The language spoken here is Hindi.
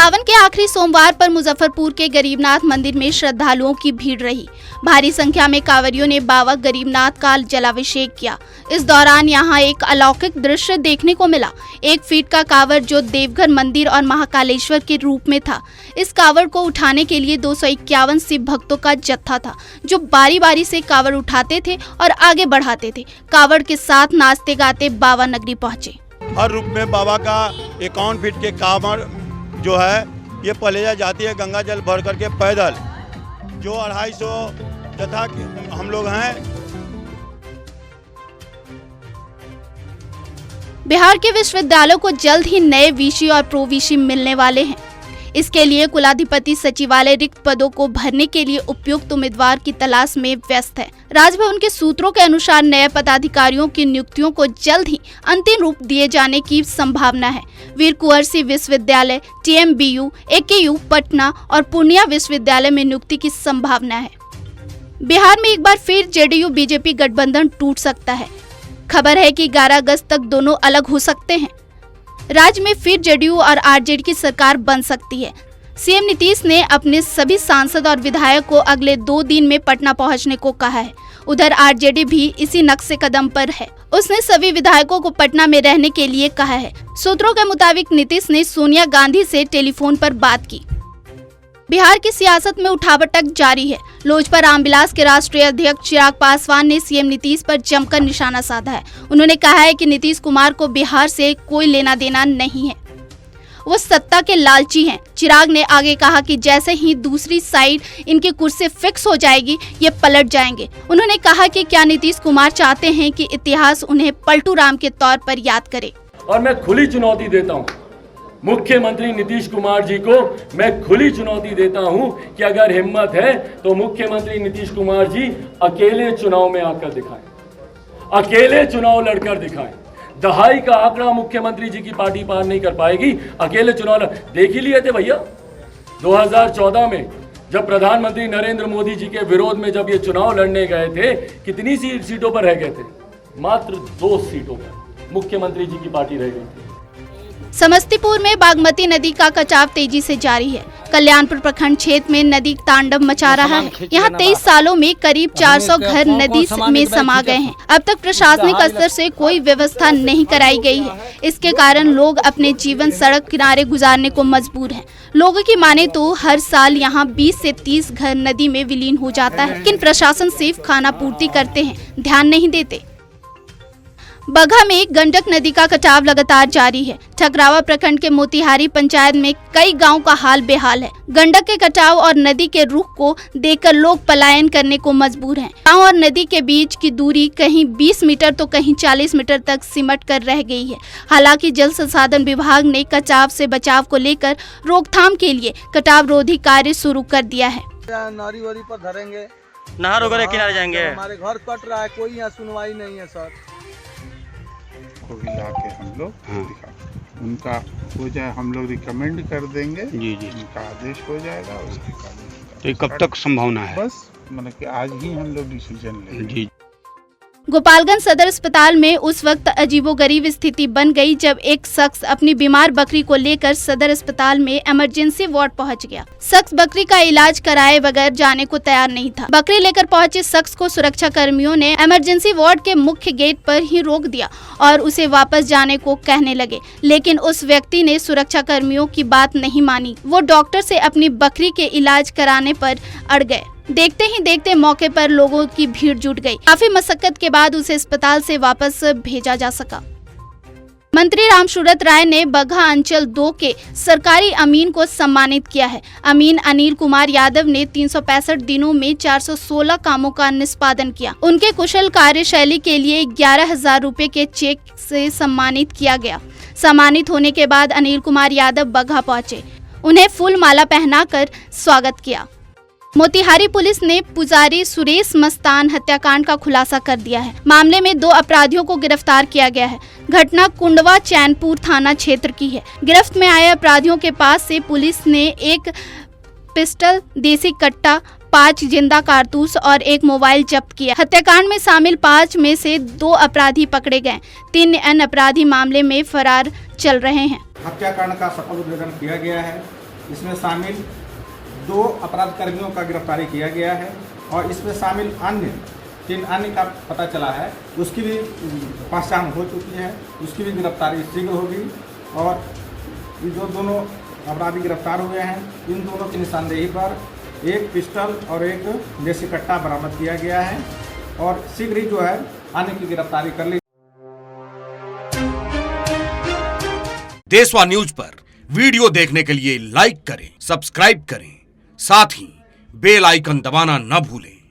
सावन के आखिरी सोमवार पर मुजफ्फरपुर के गरीबनाथ मंदिर में श्रद्धालुओं की भीड़ रही। भारी संख्या में कांवरियों ने बाबा गरीबनाथ का जलाभिषेक किया। इस दौरान यहां एक अलौकिक दृश्य देखने को मिला। 1 फीट का कांवड़ जो देवघर मंदिर और महाकालेश्वर के रूप में था। इस कांवड़ को उठाने के लिए 251 शिव भक्तों का जत्था था, जो बारी बारी से कांवड़ उठाते थे और आगे बढ़ाते थे। कांवड़ के साथ नाचते गाते बाबा नगरी पहुंचे। हर रूप में बाबा का 51 फीट के कांवड़ जो है ये पलेजा जाती है गंगा जल भर करके पैदल, जो 250 जत्था हम लोग हैं। बिहार के विश्वविद्यालयों को जल्द ही नए वीसी और प्रोवीसी मिलने वाले हैं। इसके लिए कुलाधिपति सचिवालय रिक्त पदों को भरने के लिए उपयुक्त उम्मीदवार की तलाश में व्यस्त है। राजभवन के सूत्रों के अनुसार नए पदाधिकारियों की नियुक्तियों को जल्द ही अंतिम रूप दिए जाने की संभावना है। वीर कुंवर सिंह विश्वविद्यालय, TMBU, AKU पटना और पूर्णिया विश्वविद्यालय में नियुक्ति की संभावना है। बिहार में एक बार फिर JDU BJP गठबंधन टूट सकता है। खबर है कि 11 अगस्त तक दोनों अलग हो सकते हैं। राज्य में फिर JDU और RJD की सरकार बन सकती है। CM नीतीश ने अपने सभी सांसद और विधायक को अगले 2 दिन में पटना पहुंचने को कहा है। उधर RJD भी इसी नक्शे कदम पर है। उसने सभी विधायकों को पटना में रहने के लिए कहा है। सूत्रों के मुताबिक नीतीश ने सोनिया गांधी से टेलीफोन पर बात की। बिहार की सियासत में उठापटक जारी है। लोजपा रामविलास के राष्ट्रीय अध्यक्ष चिराग पासवान ने CM नीतीश पर जमकर निशाना साधा है। उन्होंने कहा है कि नीतीश कुमार को बिहार से कोई लेना देना नहीं है, वो सत्ता के लालची हैं। चिराग ने आगे कहा कि जैसे ही दूसरी साइड इनकी कुर्सी फिक्स हो जाएगी, ये पलट जाएंगे। उन्होंने कहा कि क्या नीतीश कुमार चाहते हैं कि इतिहास उन्हें पलटू राम के तौर पर याद करे। और मैं खुली चुनौती देता हूँ मुख्यमंत्री नीतीश कुमार जी को, मैं खुली चुनौती देता हूं कि अगर हिम्मत है तो मुख्यमंत्री नीतीश कुमार जी अकेले चुनाव में आकर दिखाएं, अकेले चुनाव लड़कर दिखाएं। दहाई का आंकड़ा मुख्यमंत्री जी की पार्टी पार नहीं कर पाएगी। अकेले चुनाव देख ही लिए थे भैया 2014 में, जब प्रधानमंत्री नरेंद्र मोदी जी के विरोध में जब ये चुनाव लड़ने गए थे, कितनी सीटों पर रह गए थे? मात्र 2 सीटों पर मुख्यमंत्री जी की पार्टी रह गई थी। समस्तीपुर में बागमती नदी का कटाव तेजी से जारी है। कल्याणपुर प्रखंड क्षेत्र में नदी तांडव मचा रहा है। यहाँ 23 सालों में करीब 400 घर नदी में समा गए हैं। अब तक प्रशासनिक स्तर से कोई व्यवस्था नहीं कराई गई है। इसके कारण लोग अपने जीवन सड़क किनारे गुजारने को मजबूर हैं। लोगों की माने तो हर साल यहाँ 20 से 30 घर नदी में विलीन हो जाता है, लेकिन प्रशासन सिर्फ खाना पूर्ति करते हैं, ध्यान नहीं देते। बगहा में गंडक नदी का कटाव लगातार जारी है। ठकरावा प्रखंड के मोतिहारी पंचायत में कई गांव का हाल बेहाल है। गंडक के कटाव और नदी के रुख को देखकर लोग पलायन करने को मजबूर हैं। गांव और नदी के बीच की दूरी कहीं 20 मीटर तो कहीं 40 मीटर तक सिमट कर रह गई है। हालांकि जल संसाधन विभाग ने कटाव से बचाव को लेकर रोकथाम के लिए कटाव रोधी कार्य शुरू कर दिया है। नारी वारी पर धरेंगे, नहर वगैरह किनारे जाएंगे। हमारे घर कट रहा है, कोई यहाँ सुनवाई नहीं है सर। को भी लाके हम लोग दिखा, उनका हो जाए, हम लोग रिकमेंड कर देंगे। जी, उनका आदेश हो जाएगा। उसके बाद तो कब तक संभावना है? बस मतलब कि आज ही हम लोग डिसीजन लेंगे। जी। गोपालगंज सदर अस्पताल में उस वक्त अजीबोगरीब स्थिति बन गई जब एक शख्स अपनी बीमार बकरी को लेकर सदर अस्पताल में इमरजेंसी वार्ड पहुंच गया। शख्स बकरी का इलाज कराए बगैर जाने को तैयार नहीं था। बकरी लेकर पहुंचे शख्स को सुरक्षा कर्मियों ने इमरजेंसी वार्ड के मुख्य गेट पर ही रोक दिया और उसे वापस जाने को कहने लगे, लेकिन उस व्यक्ति ने सुरक्षा कर्मियों की बात नहीं मानी। वो डॉक्टर से अपनी बकरी के इलाज कराने पर अड़ गए। देखते ही देखते मौके पर लोगों की भीड़ जुट गई। काफी मशक्कत के बाद उसे अस्पताल से वापस भेजा जा सका। मंत्री रामसूरत राय ने बगहा अंचल 2 के सरकारी अमीन को सम्मानित किया है। अमीन अनिल कुमार यादव ने 365 दिनों में 416 कामों का निष्पादन किया। उनके कुशल कार्यशैली के लिए 11,000 रुपए के चेक से सम्मानित किया गया। सम्मानित होने के बाद अनिल कुमार यादव बगहा पहुंचे। उन्हें फूल माला पहनाकर स्वागत किया। मोतिहारी पुलिस ने पुजारी सुरेश मस्तान हत्याकांड का खुलासा कर दिया है। मामले में 2 अपराधियों को गिरफ्तार किया गया है। घटना कुंडवा चैनपुर थाना क्षेत्र की है। गिरफ्त में आए अपराधियों के पास से पुलिस ने 1 पिस्टल, देसी कट्टा, 5 जिंदा कारतूस और 1 मोबाइल जब्त किया। हत्याकांड में शामिल 5 में से 2 अपराधी पकड़े गए। 3 अन्य अपराधी मामले में फरार चल रहे हैं। हत्याकांड का सफल उद्भेदन किया गया है। इसमें शामिल 2 अपराध कर्मियों का गिरफ्तारी किया गया है और इसमें शामिल अन्य 3 अन्य का पता चला है, उसकी भी पहचान हो चुकी है, उसकी भी गिरफ्तारी शीघ्र होगी। और ये जो दोनों अपराधी गिरफ्तार हुए हैं, इन दोनों की निशानदेही पर एक पिस्टल और एक देसी कट्टा बरामद किया गया है और शीघ्र ही जो है अन्य की गिरफ्तारी कर ली। देशवा न्यूज पर वीडियो देखने के लिए लाइक करें, सब्सक्राइब करें, साथ ही बेल आइकन दबाना न भूलें।